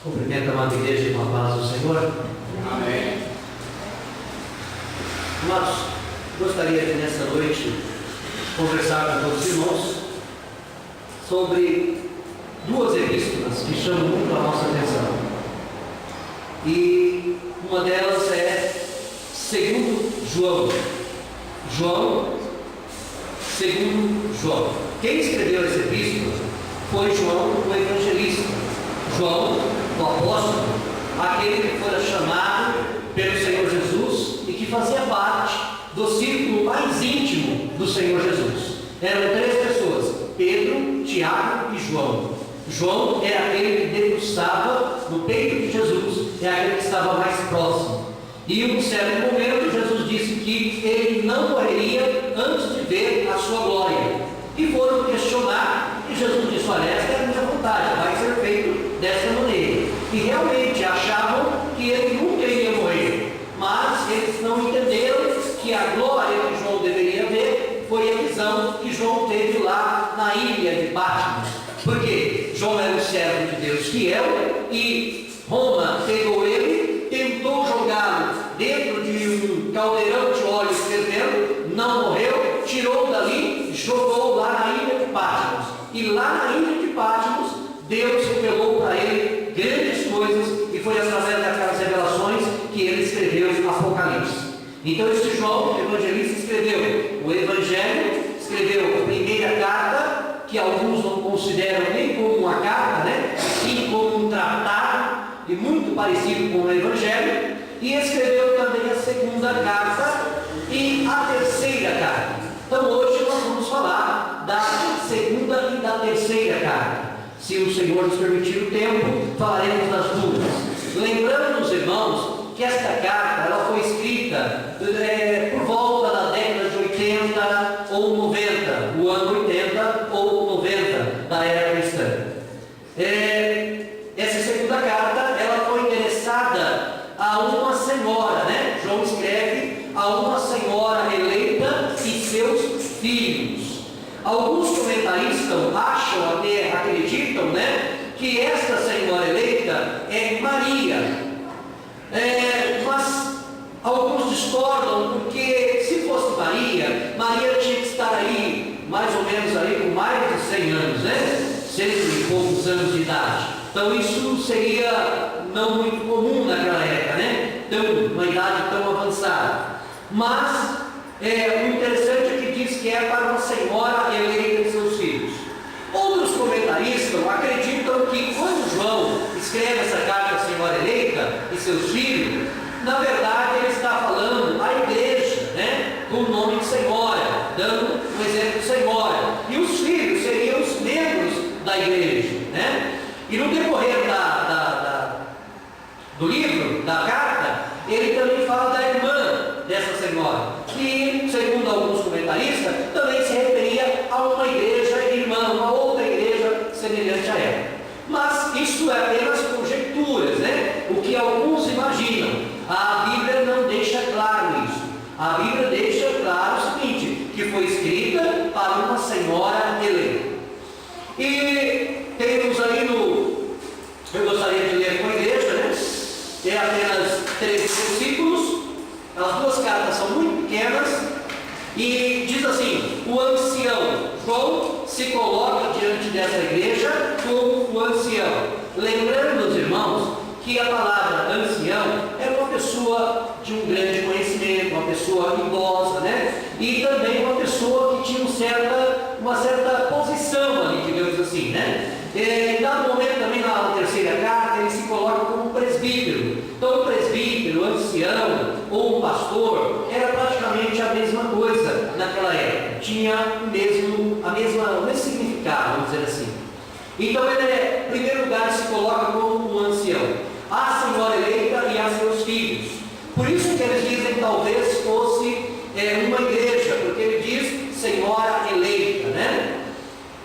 Cumprimento a amada igreja com a paz do Senhor. Amém. Nós gostaria de nessa noite conversar com todos os irmãos sobre duas epístolas que chamam muito a nossa atenção. E uma delas é segundo João. Segundo João. Quem escreveu essa epístola foi João, o evangelista. João, o apóstolo, aquele que fora chamado pelo Senhor Jesus e que fazia parte do círculo mais íntimo do Senhor Jesus. Eram três pessoas: Pedro, Tiago e João. João era aquele que degustava no peito de Jesus, é aquele que estava mais próximo. E em um certo momento Jesus disse que ele não morreria antes de ver a sua glória. E foram questionar, e Jesus disse: olha, esta é a minha vontade, vai ser feito dessa maneira. E realmente achavam que ele nunca iria morrer, mas eles não entenderam que a glória que João deveria ver foi a visão que João teve lá na ilha de Patmos. Porque João era um servo de Deus fiel e Roma pegou ele, tentou jogá-lo dentro de um caldeirão de óleo fervendo, não morreu, tirou dali, jogou lá na ilha de Patmos. E lá na ilha de Patmos, Deus revelou para ele grandes coisas e foi através daquelas revelações que ele escreveu o Apocalipse. Então esse João, o evangelista, escreveu o Evangelho, escreveu a primeira carta, que alguns não consideram nem como uma carta, sim como um tratado, e muito parecido com o Evangelho, e escreveu também a segunda carta e a terceira carta. Então hoje nós vamos falar da segunda e da terceira carta. Se o Senhor nos permitir o tempo, falaremos das duas. Lembrando os irmãos que esta carta ela foi escrita por volta da década de 80 ou 90, o ano 80 ou 90 da era cristã. Essa segunda carta ela foi endereçada a uma senhora, João escreve a uma senhora eleita e seus filhos. Alguns comentaristas acham, até acreditam, que esta senhora eleita é Maria. Mas alguns discordam, porque se fosse Maria tinha que estar aí, mais ou menos aí com mais de 100 anos, 100 e poucos anos de idade. Então isso seria não muito comum naquela época, uma idade tão avançada. Mas o interessante é que diz que é para uma senhora eleita de seus filhos. Outros comentaristas acreditam que quando João escreve essa carta à senhora eleita e seus filhos, na verdade ele está falando à igreja, com o nome de senhora, dando um exemplo de senhora. E os filhos seriam os membros da igreja, E no decorrer do livro, da carta, ele também fala da irmã dessa senhora, que, segundo alguns comentaristas, também se referia a uma igreja irmã, uma outra igreja semelhante a ela. Mas isso é apenas conjecturas, o que alguns imaginam. A Bíblia não deixa claro isso. A Bíblia deixa claro o seguinte, que foi escrita para uma senhora eleita. E temos aí eu gostaria de ler com a igreja, é apenas 3 versículos. As duas cartas são muito pequenas e diz assim: o ancião João se coloca diante dessa igreja como o ancião, lembrando os irmãos que a palavra ancião era uma pessoa de um grande conhecimento, uma pessoa idosa, e também uma pessoa que tinha uma certa posição ali, digamos assim, Em dado momento também na terceira carta ele se coloca como presbítero. Então o presbítero, o ancião ou o pastor era praticamente a mesma coisa naquela época, tinha o mesmo significado, vamos dizer assim. Então ele, em primeiro lugar, se coloca como um ancião, a senhora eleita e a seus filhos. Por isso que eles dizem que talvez fosse uma igreja, porque ele diz senhora eleita,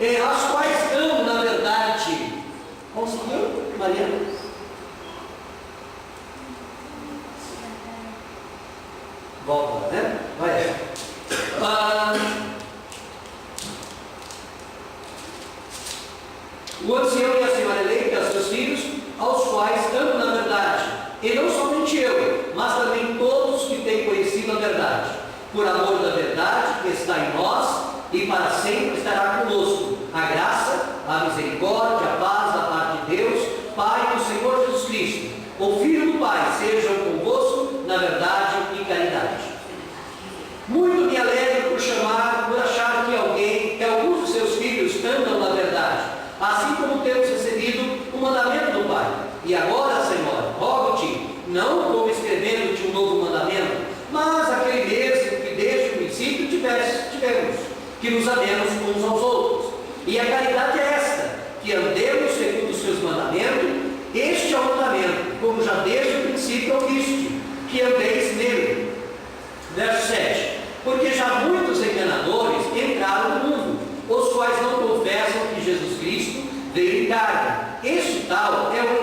as quais amam, na verdade. Conseguiu, Maria? Volta, Vai. O ancião e a senhora eleita, seus filhos, aos quais por amor da verdade que está em nós e para sempre estará conosco. A graça, a misericórdia, a paz da parte de Deus, Pai do Senhor Jesus Cristo, o Filho do Pai, sejam convosco na verdade e caridade. Muito me alegro por achar que alguns dos seus filhos andam na verdade, assim como temos recebido o mandamento do Pai. E agora, Senhor, rogo-te, não como escrevendo-te um novo mandamento, mas aquele mesmo que desde o princípio tivemos, que nos amemos uns aos outros. E a caridade é esta, que andemos segundo os seus mandamentos. Este é o mandamento, como já desde o princípio ouviste, que andeis nele. Verso 7. Porque já muitos enganadores entraram no mundo, os quais não confessam que Jesus Cristo veio em carne. Este tal é o